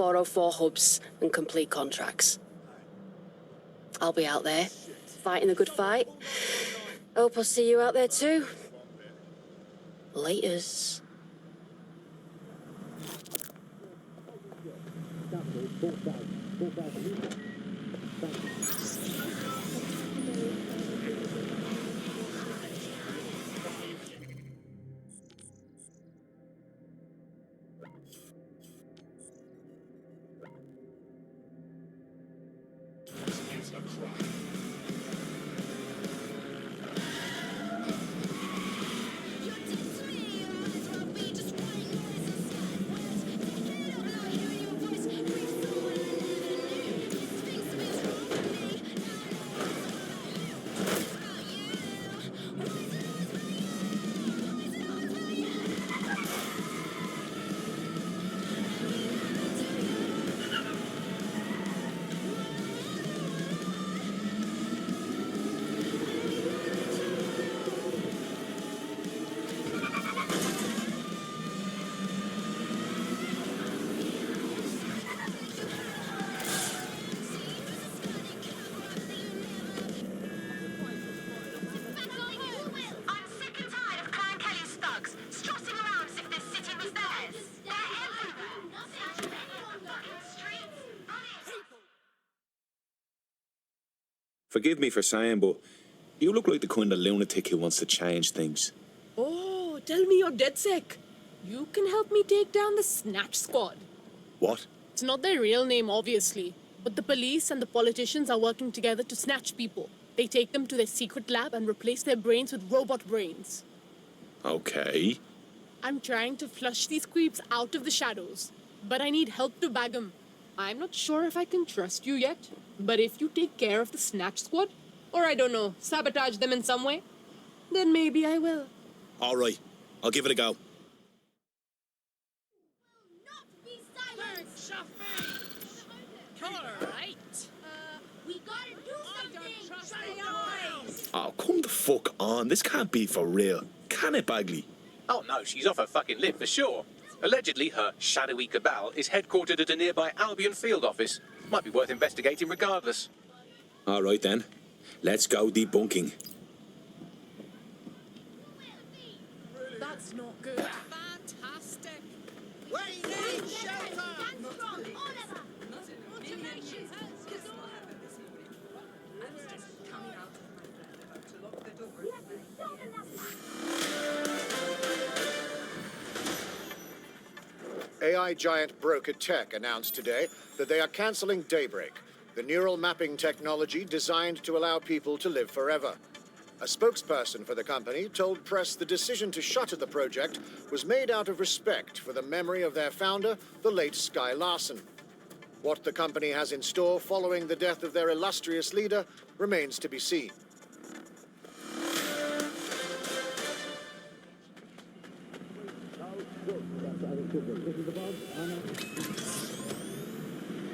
404 hubs and complete contracts. I'll be out there, fighting the good fight. Hope I'll see you out there too. Laters. Forgive me for saying, but you look like the kind of lunatic who wants to change things. Oh, tell me you're dead sick. You can help me take down the Snatch Squad. What? It's not their real name, obviously, but the police and the politicians are working together to snatch people. They take them to their secret lab and replace their brains with robot brains. Okay. I'm trying to flush these creeps out of the shadows, but I need help to bag them. I'm not sure if I can trust you yet, but if you take care of the Snatch Squad, or I don't know, sabotage them in some way, then maybe I will. All right, I'll give it a go. We gotta do something! Oh, come the fuck on. This can't be for real. Can it, Bagley? Oh no, she's off her fucking lid for sure. Allegedly, her shadowy cabal is headquartered at a nearby Albion field office. Might be worth investigating regardless. All right then. Let's go debunking. That's not good. Fantastic. We need shelter! AI giant Broker Tech announced today that they are cancelling Daybreak, the neural mapping technology designed to allow people to live forever. A spokesperson for the company told press the decision to shutter the project was made out of respect for the memory of their founder, the late Sky Larson. What the company has in store following the death of their illustrious leader remains to be seen.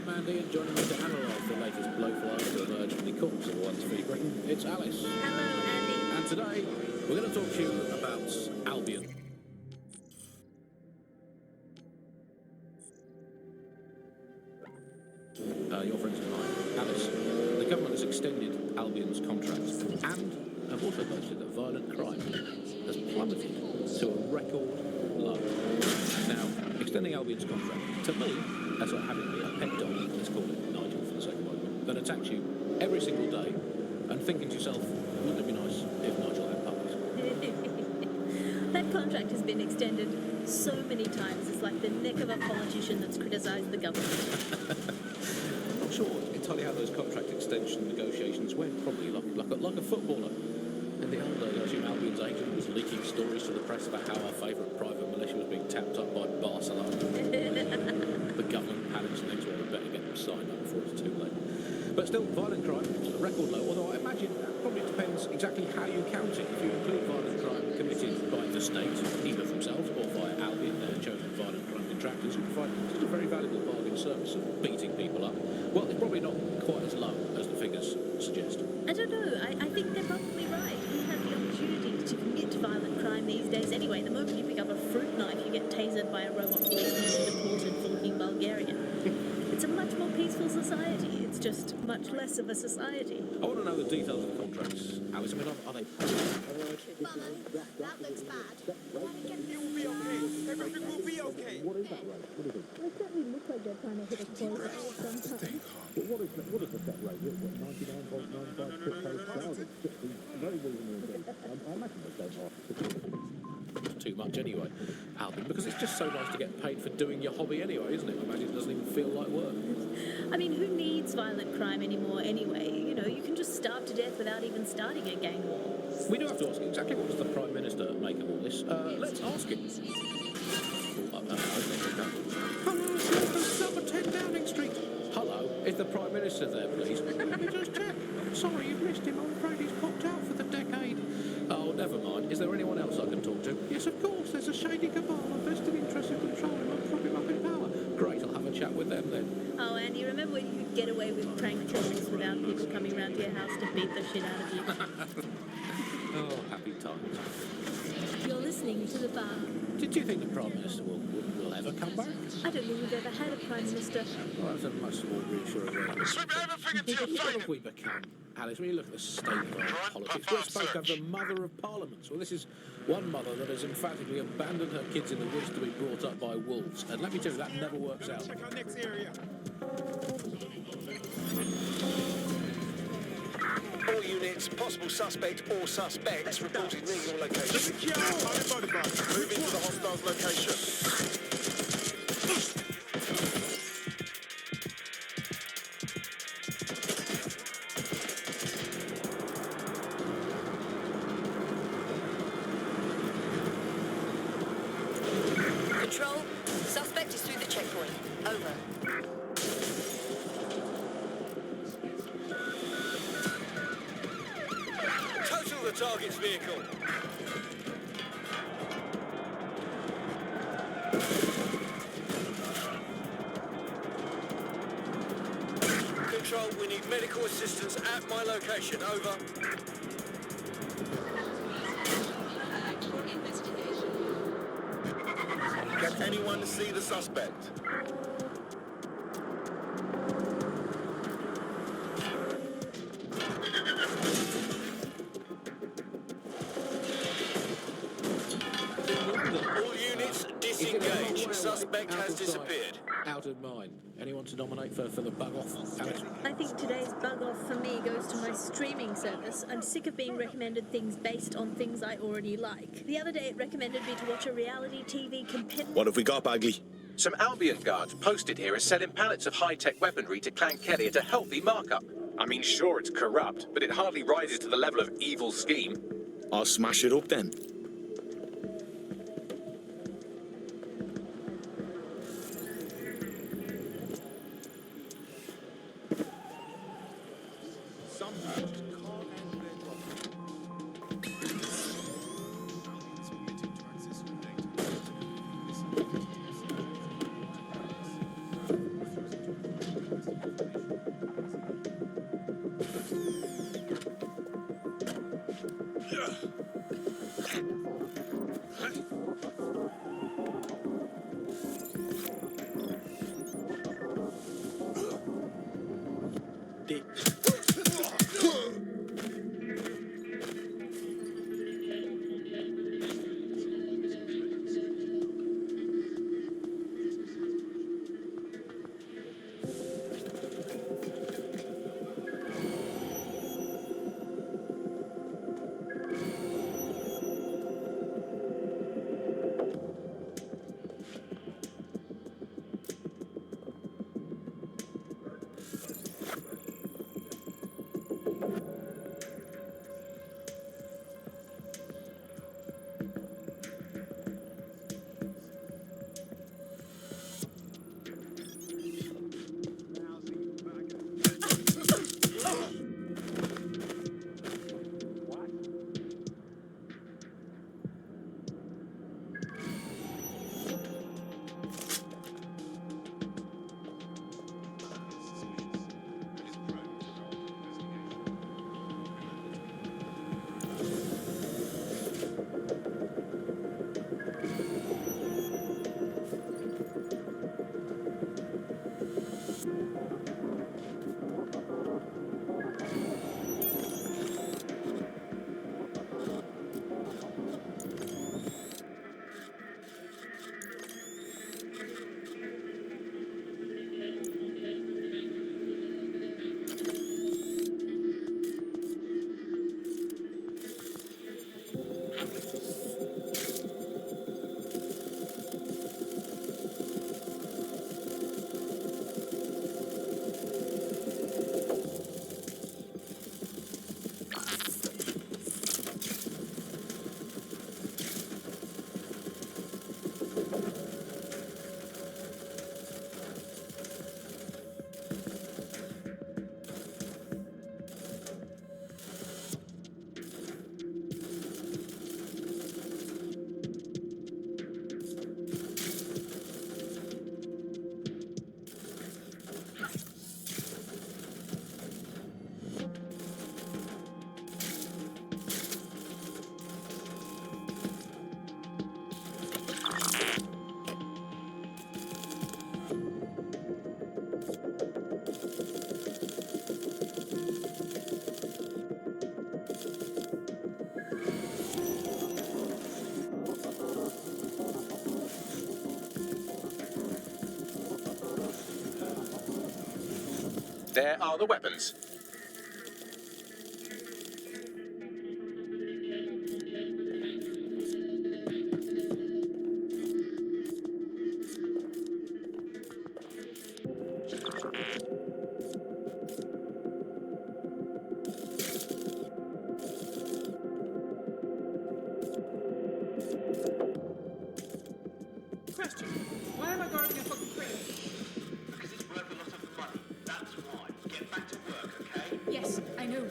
Mandy and joining me to analyse the latest blowflies that emerged from the corpse of once free Britain, it's Alice. Hello, Andy. And today, we're going to talk to you about Albion. Your friends and mine, Alice. The government has extended Albion's contracts and have also posted that violent crime has plummeted to a record low. Now, extending Albion's contract, to me, that's like having a pet dog, let's call it Nigel for the sake of argument, that attacks you every single day and thinking to yourself, wouldn't it be nice if Nigel had puppies? That contract has been extended so many times. It's like the neck of a politician that's criticised the government. I'm not sure entirely how those contract extension negotiations went. Probably like a footballer. In the old days, I assume Albion's agent was leaking stories to the press about how our favourite private militia was being tapped up by Barcelona. The government panics and thinks, well, we better get them signed up before it's too late. But still, violent crime is a record low, although I imagine that probably depends exactly how you count it. If you include violent crime committed by the state, either themselves or via Albion, their chosen violent crime contractors, who provide just a very valuable bargain service of beating people up, well, it's probably not quite as low as the figures suggest. I don't know. I think they're probably right. Who has the opportunity to commit violent crime these days anyway? The moment you pick up a fruit knife, you get tasered by a robot policeman and deported for looking Bulgarian. It's a much more peaceful society. It's just much less of a society. I want to know the details of the contracts. Alice, I mean, are they... That looks bad. You will be okay. Everything will be okay. They certainly look like they're trying to hit a close sometimes. What is the set rate? What, 99.95 too much anyway, Alvin, because it's just so nice to get paid for doing your hobby anyway, isn't it? I imagine it doesn't even feel like work. I mean, who needs violent crime anymore anyway? You know, you can just starve to death without even starting a gang war. We do have to ask exactly what does the Prime Minister make of all this. Let's ask him. Number 10 Downing Street. Hello, is the Prime Minister there, please? Let me just check. Sorry, you've missed him. I'm afraid he's popped out for the decade. Oh, never mind. Is there anyone else I can talk to? Yes, of course. There's a shady cabal of vested interest in controlling and propping up in power. Great, I'll have a chat with them then. Oh, Andy, remember when you could get away with prank killings without people coming round to your house to beat the shit out of you? Oh, happy times. You're listening to The Bar. Did you think the Prime Minister will ever come back? I don't think we've ever had a Prime Minister. Well, that's a much more reassuring way. Slip everything into your What face. have we become, Alice, when you look at the state of our politics? We're supposed to have the mother of parliaments. Well, this is one mother that has emphatically abandoned her kids in the woods to be brought up by wolves. And let me tell you, that never works out. Check our next area. All units, possible suspect or suspects reported near your location. Secure. Move into the hostile's location. Control, suspect is through the checkpoint. Over. Total the target's vehicle. Control, we need medical assistance at my location. Over. Can anyone see the suspect? All units, disengage. Suspect has disappeared. Out of mind. Anyone to nominate for the bug off, Alex? I think today's bug off for me goes to my streaming service. I'm sick of being recommended things based on things I already like. The other day it recommended me to watch a reality TV compendium. What have we got, Bagley? Some Albion guards posted here are selling pallets of high-tech weaponry to Clan Kelly at a healthy markup. I mean, sure, it's corrupt, but it hardly rises to the level of evil scheme. I'll smash it up then. There are the weapons. Question. Why am I guarding a fucking crate? Because it's worth a lot of money. That's why. Get back to work, okay? Yes, I know.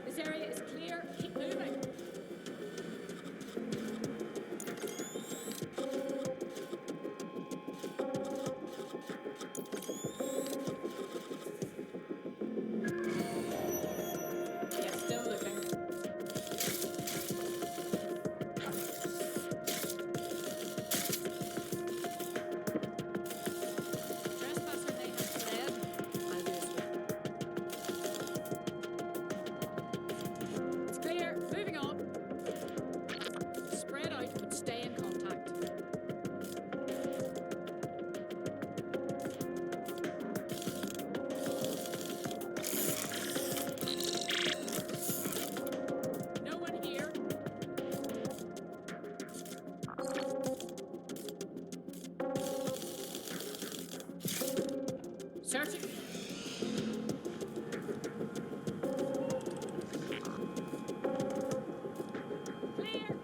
This area is clear. Keep moving. Yes, still looking. Trespasser may have fled. I'll do a sweep. It's clear. Moving on. Spread out, but stay in contact. No one here. Searching. Clear.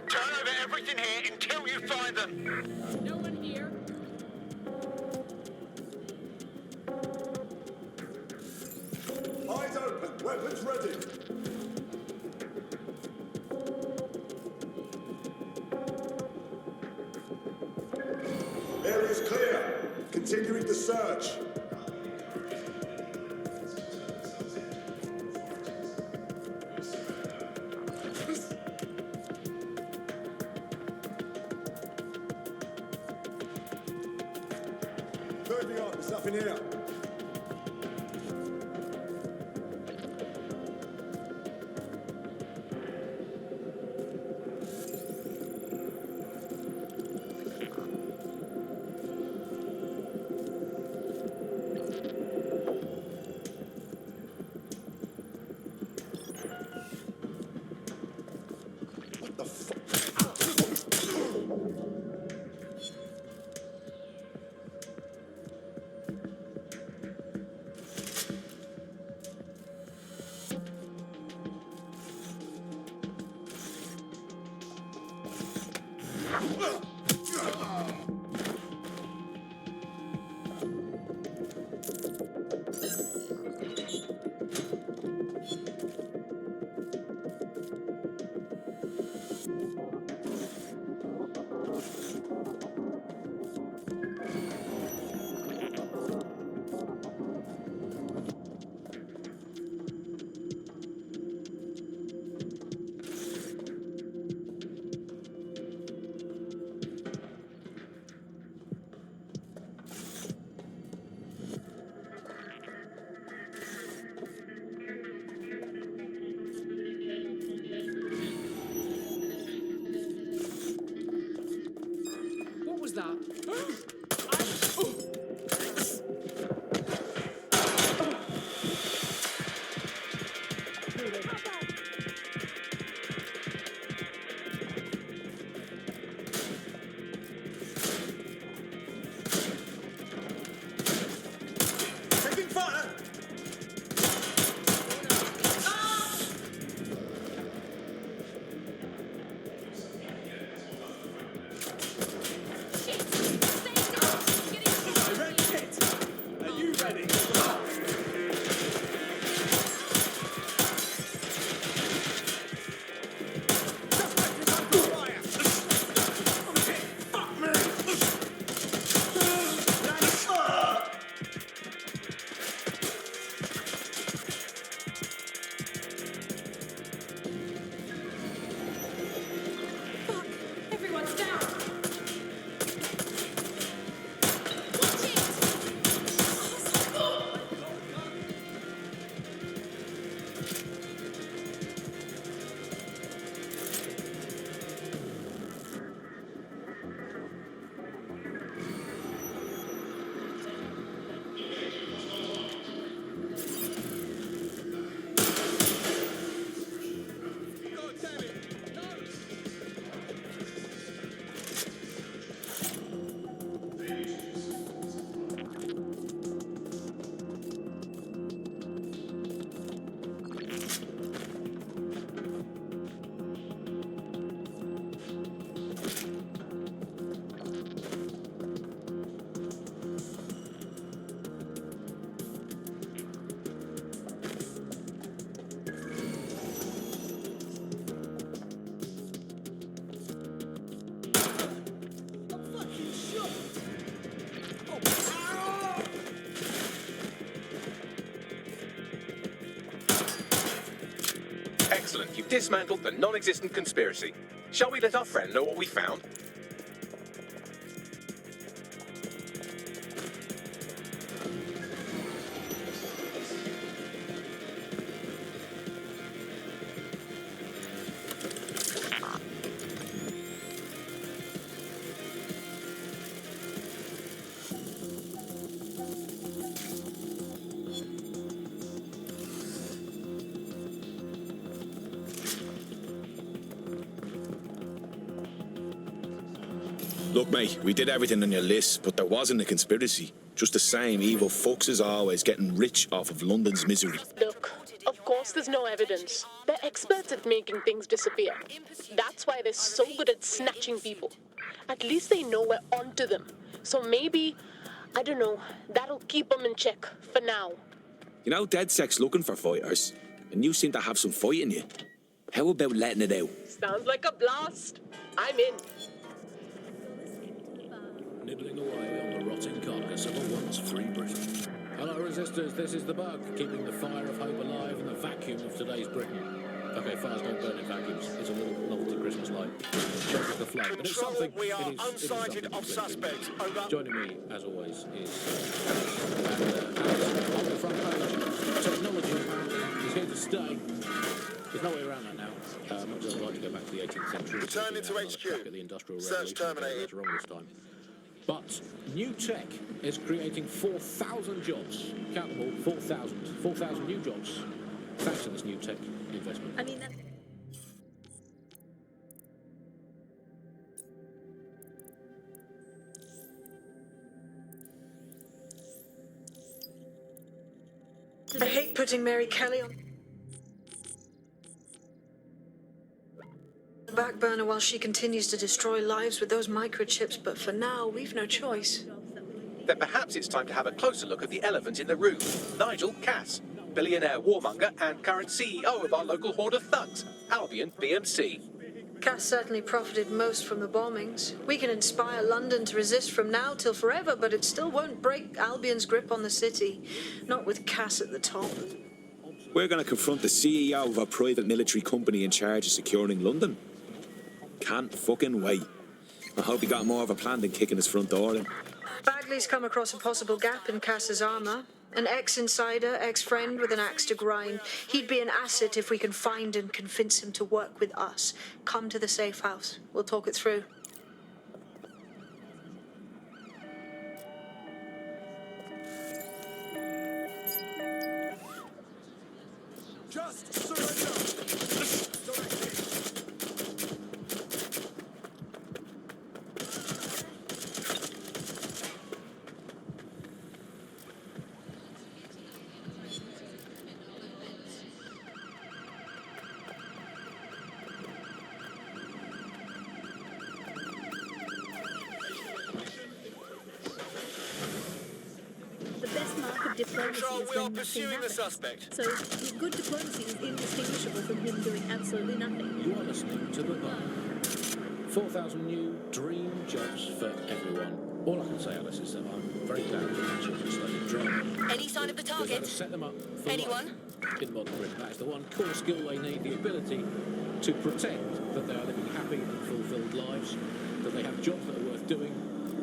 Turn over everything here until you find them. No one here. Weapons ready. Area's clear. Continuing the search. Moving on, there's nothing here. What the fuck? What was that? Taking fire! Direct hit! Are you ready? Suspect is under fire! Okay, fuck me! Everyone's down. God damn it! No! I'm fucking shot! Oh, ow! Excellent. You've dismantled the non-existent conspiracy. Shall we let our friend know what we found? Look, mate, we did everything on your list, but there wasn't a conspiracy. Just the same evil fucks as always, getting rich off of London's misery. Look, of course there's no evidence. They're experts at making things disappear. That's why they're so good at snatching people. At least they know we're onto them. So maybe, I don't know, that'll keep them in check for now. You know, DedSec's looking for fighters. and you seem to have some fight in you. How about letting it out? Sounds like a blast. I'm in. Nibbling away on the rotting carcass of a once free Britain. Hello, resistors, this is the Bug, keeping the fire of hope alive in the vacuum of today's Britain. Okay, fires don't burn in vacuums. It's a little novelty Christmas light. Choke the flame, but it's something. We are it is unsighted something of suspects. Over. Joining me, as always, is Alice on the front page. Technology is here to stay. There's no way around that now. Much as I'd like to go back to the 18th century. Returning to HQ. At the Industrial Search terminated. That's wrong this time. But new tech is creating 4,000 jobs. Count them all, 4,000. 4,000 new jobs. Thanks to this new tech investment. I mean, that... I hate putting Mary Kelly on the back burner while she continues to destroy lives with those microchips, but for now, we've no choice. Then perhaps it's time to have a closer look at the elephant in the room. Nigel Cass, billionaire warmonger and current CEO of our local horde of thugs, Albion BMC. Cass certainly profited most from the bombings. We can inspire London to resist from now till forever, but it still won't break Albion's grip on the city. Not with Cass at the top. We're going to confront the CEO of a private military company in charge of securing London. Can't fucking wait. I hope he got more of a plan than kicking his front door in. Bagley's come across a possible gap in Cass's armour. An ex-insider, ex-friend with an axe to grind. He'd be an asset if we can find and convince him to work with us. Come to the safe house. We'll talk it through. Just surrender! The best mark of diplomacy Control, is we are when nothing pursuing the happens. suspect. So, good diplomacy is indistinguishable from him doing absolutely nothing. You are listening to the Bug. 4,000 new dream jobs for everyone. All I can say, Alice, is that I'm very glad that the children studied drama. Any sign of the Because target? that set them up for Anyone? life in modern Britain. That is the one core skill they need, the ability to pretend that they are living happy and fulfilled lives, that they have jobs that are worth doing,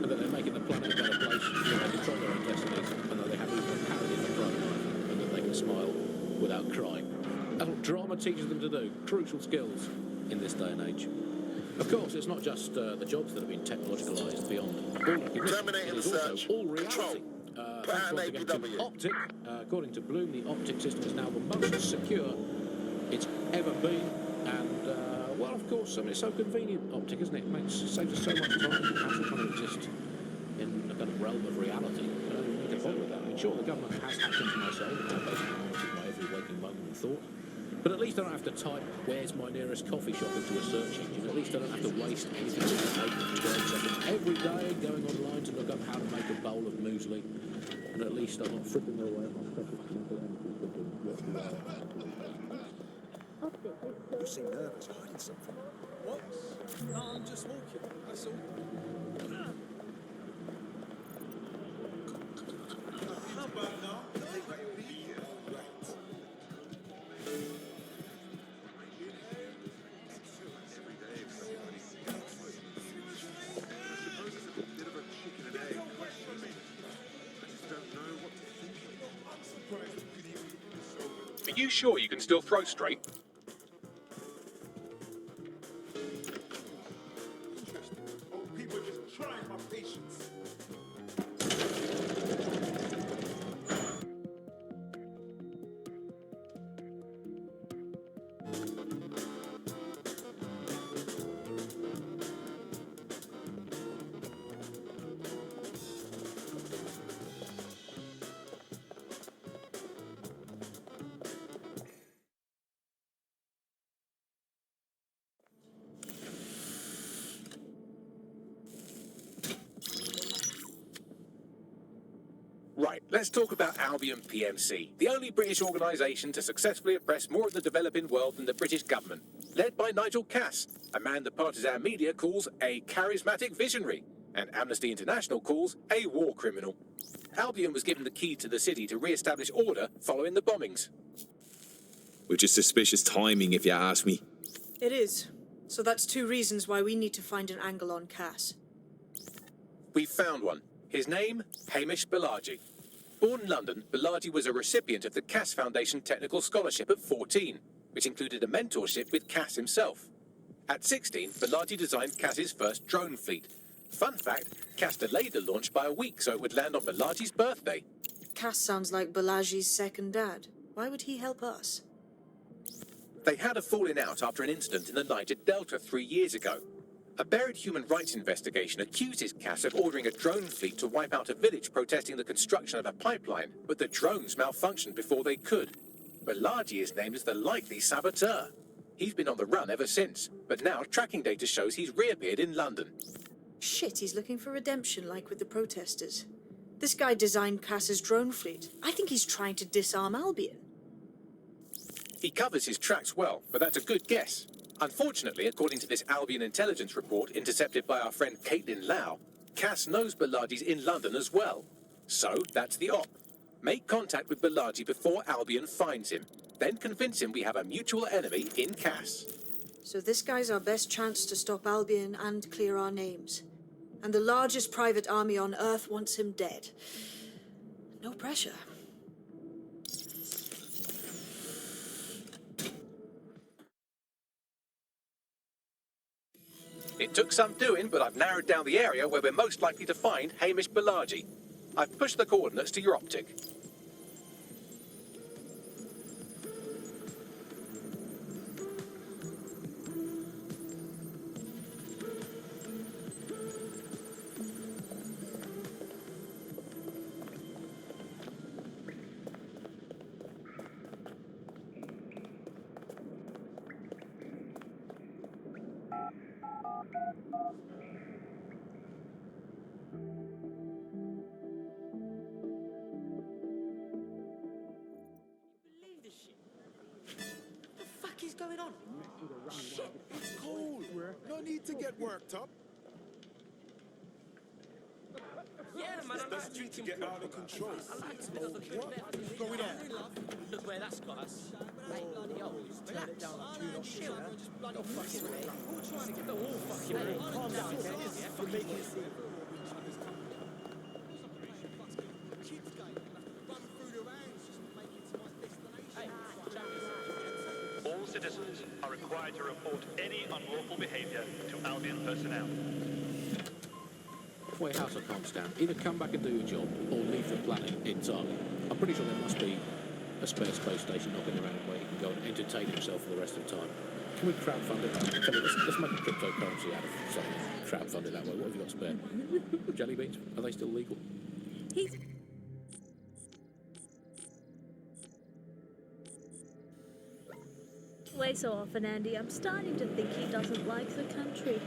and that they're making the planet a better place, that they control their own destinies, and that they have even a parody for private life, and that they can smile without crying. That's what drama teaches them to do. Crucial skills in this day and age. Of course, it's not just the jobs that have been technologicalised beyond all recognition. Terminating It is the also search. all reality. Control. Thanks once again to APW. Optic. According to Bloom, the Optic system is now the most secure it's ever been. And, well, of course, I mean, it's so convenient, Optic, isn't it? It saves us so much time and hassle trying to exist in a kind of realm of reality. You can bother with that. I mean, sure, the government has hacked into my soul, basically monitored my every waking moment and thought. But at least I don't have to type, where's my nearest coffee shop into a search engine. At least I don't have to waste anything more than 12 seconds every day going online to look up how to make a bowl of muesli. And at least I'm not fripping away my precious mental energy. You seem nervous, hiding something. What? No, I'm just walking. That's all. How about now? Are you sure you can still throw straight? Interesting. Oh, people are just trying my patience. Let's talk about Albion PMC, the only British organisation to successfully oppress more of the developing world than the British government. Led by Nigel Cass, a man the partisan media calls a charismatic visionary, and Amnesty International calls a war criminal. Albion was given the key to the city to re-establish order following the bombings. Which is suspicious timing, if you ask me. It is. So that's 2 reasons why we need to find an angle on Cass. We've found one. His name, Hamish Balaji. Born in London, Balaji was a recipient of the Cass Foundation Technical Scholarship at 14, which included a mentorship with Cass himself. At 16, Balaji designed Cass's first drone fleet. Fun fact, Cass delayed the launch by a week so it would land on Balaji's birthday. Cass sounds like Balaji's second dad. Why would he help us? They had a falling out after an incident in the Niger Delta 3 years ago. A buried human rights investigation accuses Cass of ordering a drone fleet to wipe out a village protesting the construction of a pipeline, but the drones malfunctioned before they could. Balaji is named as the likely saboteur. He's been on the run ever since, but now tracking data shows he's reappeared in London. Shit, he's looking for redemption like with the protesters. This guy designed Cass's drone fleet. I think he's trying to disarm Albion. He covers his tracks well, but that's a good guess. Unfortunately, according to this Albion intelligence report intercepted by our friend Caitlin Lau, Cass knows Balaji's in London as well. So, that's the op. Make contact with Balaji before Albion finds him. Then convince him we have a mutual enemy in Cass. So this guy's our best chance to stop Albion and clear our names. And the largest private army on Earth wants him dead. No pressure. It took some doing, but I've narrowed down the area where we're most likely to find Hamish Balaji. I've pushed the coordinates to your optic. Going on? Shit, it's cold. No need to get worked up. Yeah, man, I'm not drinking get out of control. What's going on? Look where that's got us. Hey, bloody hell. Turn it down like 2 notches. Chill. Just bloody fucking way. We're all fucking way. Calm down, okay? You're making it seem. All citizens are required to report any unlawful behaviour to Albion personnel. Wait, how's it calms down? Either come back and do your job, or leave the planet entirely. I'm pretty sure there must be a spare space station knocking around where you can go and entertain yourself for the rest of the time. Can we crowdfund it? Let's make a cryptocurrency out of something. Crowdfund it that way. What have you got spare? Jelly beans? Are they still legal? Way so often, Andy. I'm starting to think he doesn't like the country.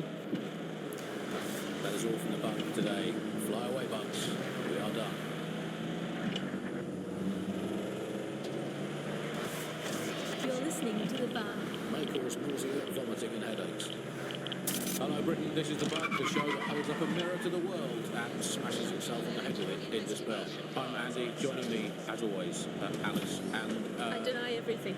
That is all from the bug today. Fly away, bugs. We are done. You're listening to the bar. May cause nausea, vomiting and headaches. Hello Britain, this is the bug, the show that holds up a mirror to the world and smashes itself on the head with it in despair. I'm Andy, joining me, as always, Alice, and... I deny everything.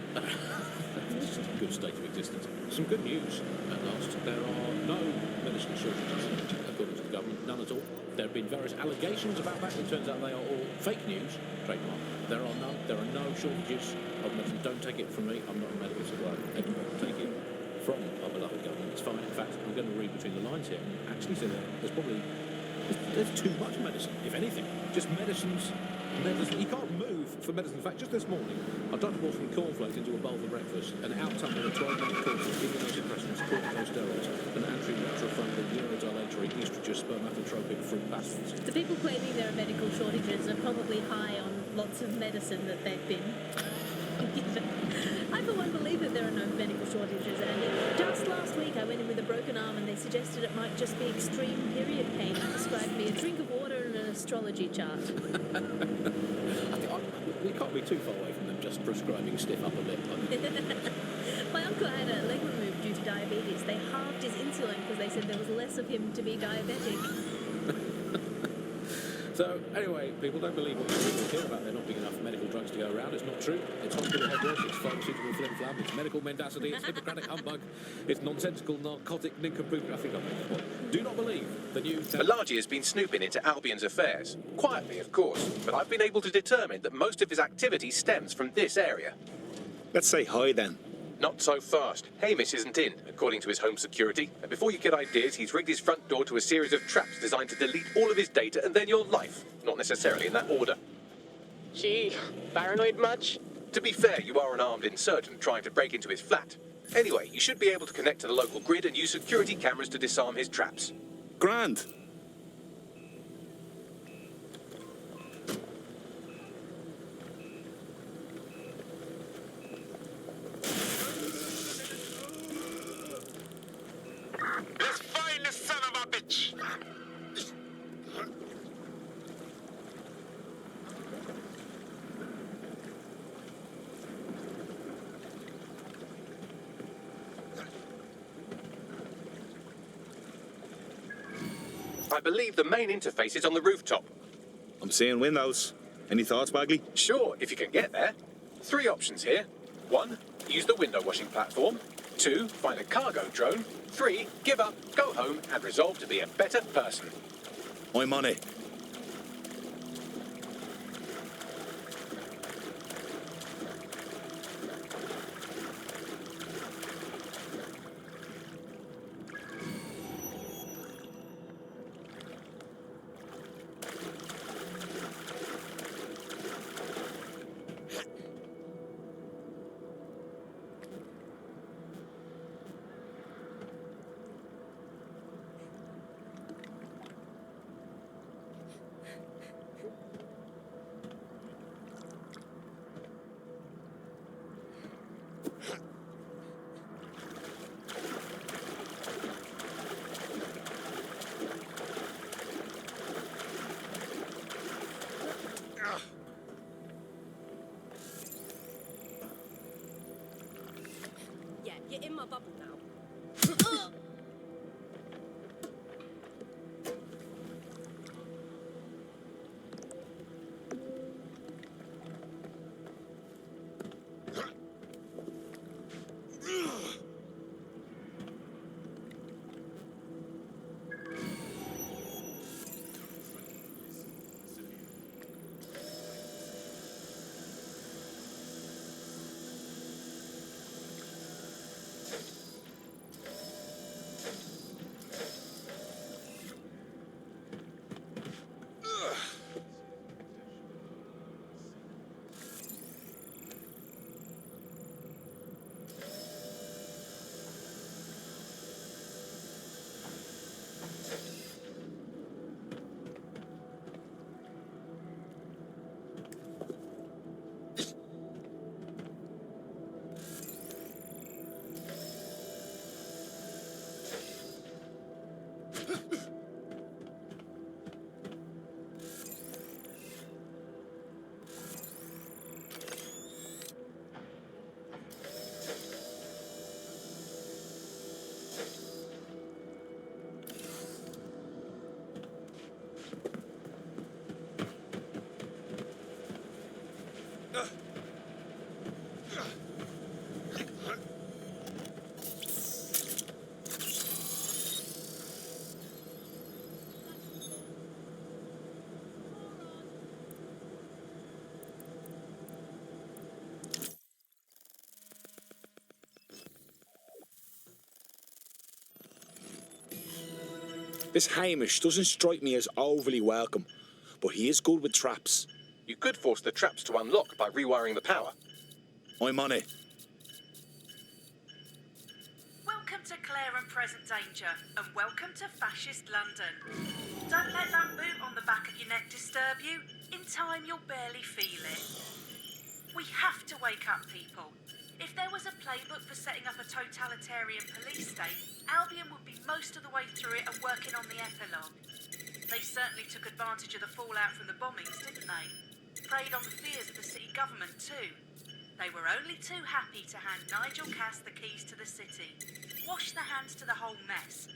It's just a good state of existence. Some good news at last. There are no medicine shortages, according to the government, none at all. There have been various allegations about that. It turns out they are all fake news, trademark. There are none. There are no shortages of medicine. Don't take it from me. I'm not a medical supplier. Take it from our beloved government. It's fine. In fact, I'm going to read between the lines here and actually say that there's too much medicine, if anything. Just medicines. You can't move for medicine. In fact, just this morning, I dumped a bottle of cornflakes into a bowl for breakfast and out-tumbled a 12-month course of immunosuppressants, corticosteroids, and anti-retrofungal neurodilatory estrogen spermatotropic fruit pastilles. The people claiming there are medical shortages are probably high on lots of medicine that they've been. I for one believe that there are no medical shortages, Andy. Just last week I went in with a broken arm and they suggested it might just be extreme period pain and prescribed me a drink of water and an astrology chart. We can't be too far away from them just prescribing stiff upper lip. My uncle had a leg removed due to diabetes. They halved his insulin because they said there was less of him to be diabetic. So, anyway, people don't believe what people hear about there not being enough medical drugs to go around. It's not true. It's hospital hogwash, it's pharmaceutical flim-flam, it's medical mendacity, it's Hippocratic humbug, it's nonsensical narcotic nincompoop. I think I've made the point. Do not believe the new... Malaji has been snooping into Albion's affairs. Quietly, of course, but I've been able to determine that most of his activity stems from this area. Let's say hi then. Not so fast. Hamish isn't in, according to his home security. And before you get ideas, he's rigged his front door to a series of traps designed to delete all of his data and then your life. Not necessarily in that order. Gee, paranoid much? To be fair, you are an armed insurgent trying to break into his flat. Anyway, you should be able to connect to the local grid and use security cameras to disarm his traps. Grand. Let's find the son of a bitch! I believe the main interface is on the rooftop. I'm seeing windows. Any thoughts, Bagley? Sure, if you can get there. 3 options here. 1, use the window washing platform. 2, find a cargo drone. 3, give up, go home, and resolve to be a better person. I'm on it. Yeah, you're in my bubble now. This Hamish doesn't strike me as overly welcome, but he is good with traps. You could force the traps to unlock by rewiring the power. I'm on it. Welcome to Clare and Present Danger, and welcome to Fascist London. Don't let that boot on the back of your neck disturb you. In time, you'll barely feel it. We have to wake up people. If there was a playbook for setting up a totalitarian police state, Albion would be most of the way through it and working on the epilogue. They certainly took advantage of the fallout from the bombings, didn't they? Preyed on the fears of the city government too. They were only too happy to hand Nigel Cass the keys to the city. Wash their hands to the whole mess.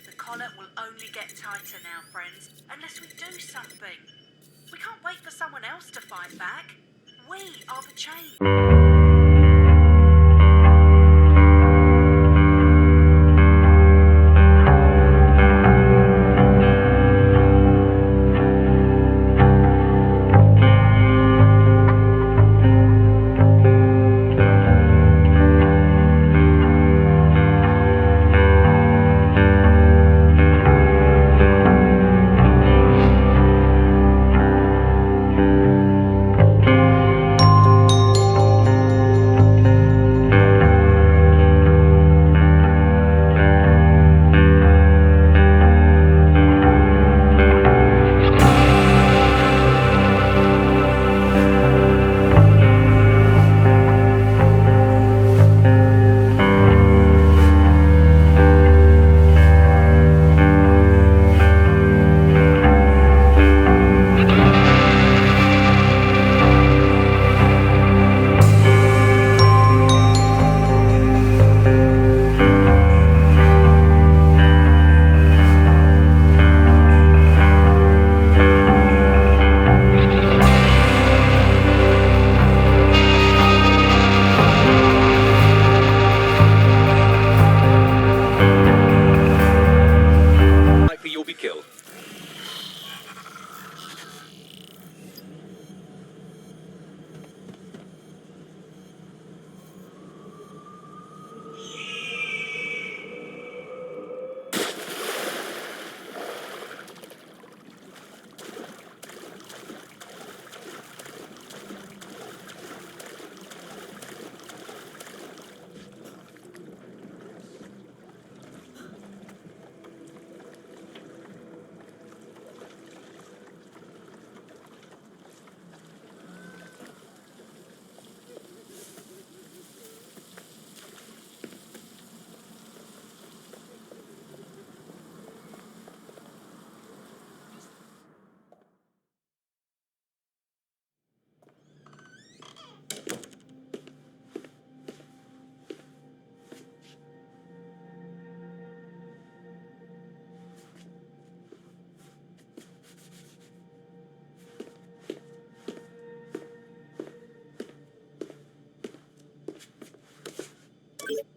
The collar will only get tighter now, friends, unless we do something. We can't wait for someone else to fight back. We are the change.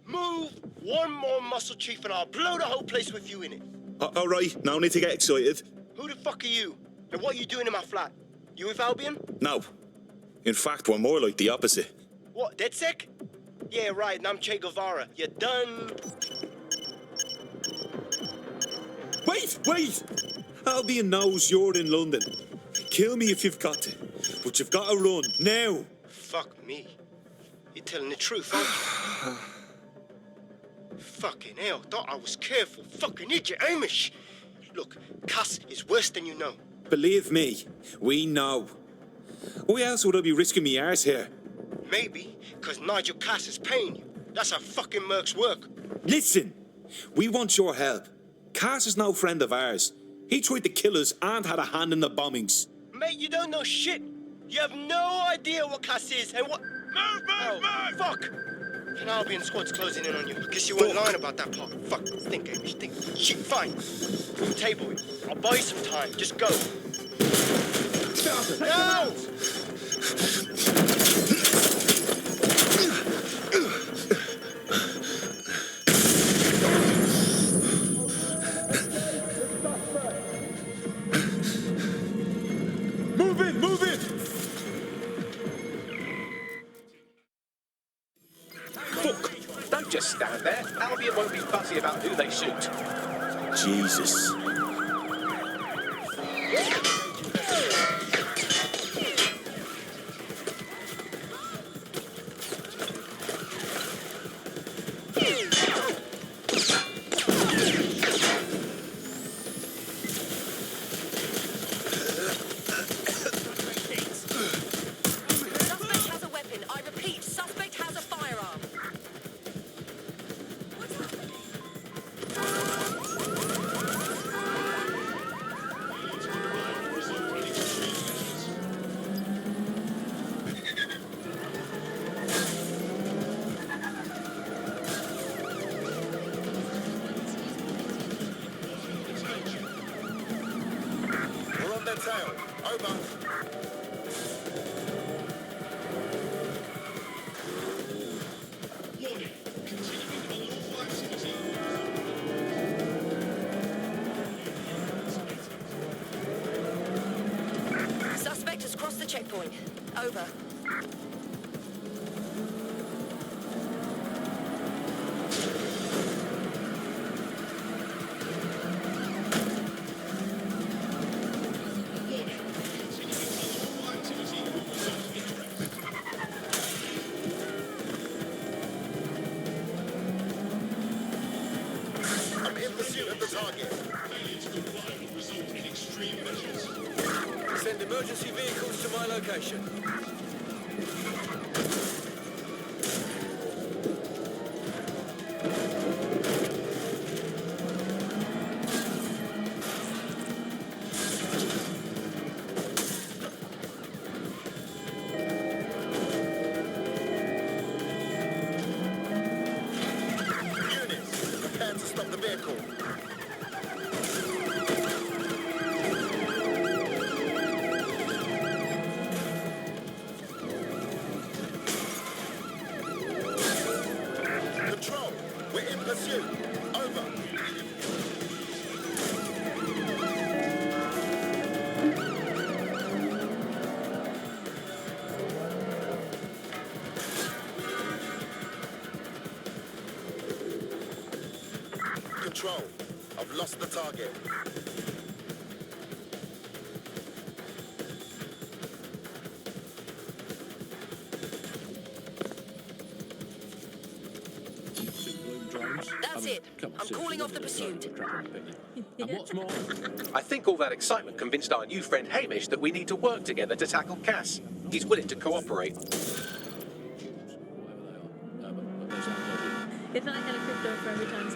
Move one more muscle, Chief, and I'll blow the whole place with you in it. All right, no need to get excited. Who the fuck are you? And what are you doing in my flat? You with Albion? No. In fact, we're more like the opposite. What, DedSec? Yeah, right, and I'm Che Guevara. You done? Wait! Albion knows you're in London. Kill me if you've got to. But you've got to run, now. Fuck me. You're telling the truth, aren't you? Fucking hell, thought I was careful. Fucking idiot, Amish. Look, Cass is worse than you know. Believe me, we know. Why else would I be risking me arse here? Maybe, because Nigel Cass is paying you. That's how fucking mercs work. Listen, we want your help. Cass is no friend of ours. He tried to kill us and had a hand in the bombings. Mate, you don't know shit. You have no idea what Cass is and what... Move! Fuck! An Albion squad's closing in on you. Guess you weren't lying about that part. Fuck, think, Amish, think. Shit, fine. We'll table it. I'll buy you some time. Just go. No! Move it! Fuck! Don't just stand there. Albion won't be fussy about who they shoot. Jesus. Over. Suspect has crossed the checkpoint. Over. I'm in pursuit of the target. Send emergency vehicles to my location. Units, prepare to stop the vehicle. Control, we're in pursuit. Over. Control, I've lost the target. That's it. I'm calling off the pursuit. And what's more, I think all that excitement convinced our new friend Hamish that we need to work together to tackle Cass. He's willing to cooperate. If I had a crypto for every time